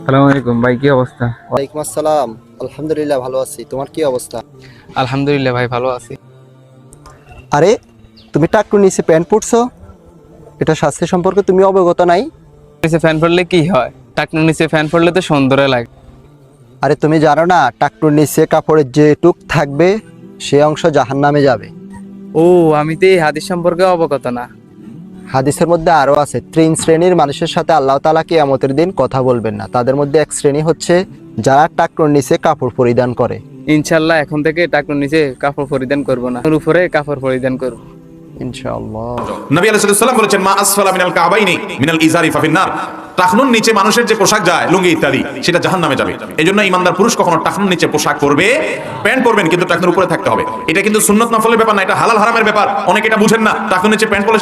আসসালামু আলাইকুম ভাই, কি অবস্থা? ওয়ালাইকুম আসসালাম। আলহামদুলিল্লাহ ভালো আছি, তোমার কি অবস্থা? আলহামদুলিল্লাহ ভাই, ভালো আছি। আরে তুমি টাকটু নিচে প্যান্ট পরছো, এটা স্বাস্থ্য সম্পর্কে তুমি অবগত নাই? নিচে ফ্যান পড়লে কি হয়? টাকনুর নিচে ফ্যান পড়লে তো সুন্দর লাগে। আরে তুমি জানো না, টাকটুর নিচে কাপড়ের যে টুক থাকবে সে অংশ জাহান্নামে যাবে। ও, আমি তো এই হাদিস সম্পর্কে অবগত না। হাদিসের মধ্যে আরো আছে, 3 শ্রেণীর মানুষের সাথে আল্লাহ তাআলা কিয়ামতের দিন কথা বলবেন না। তাদের মধ্যে এক শ্রেণী হচ্ছে যারা টাকটুর নিচে কাপড় পরিধান করে। ইনশাল্লাহ এখন থেকে টাকনুর নিচে কাপড় পরিধান করব না, ওর উপরে কাপড় পরিধান করব ইনশাআল্লাহ। নবী আলাইহিস সালাম বলেছেন, মা আসফালা মিনাল কাবাইনি মিনাল ইজারি ফাফিন্নার। টাকনুর নিচে মানুষের যে পোশাক যায়, লুঙ্গি ইত্যাদি, সেটা জাহান্নামে যাবে। এজন্য ইমানদার পুরুষ কখনো টাকনুর নিচে পোশাক পরবে, প্যান্ট পরবেন কিন্তু টাকনুর উপরে থাকতে হবে। এটা কিন্তু সুন্নত নফলের ব্যাপার না, এটা হালাল হারামের ব্যাপার। অনেকে এটা বুঝেন না, টাকনুর নিচে প্যান্ট পরলে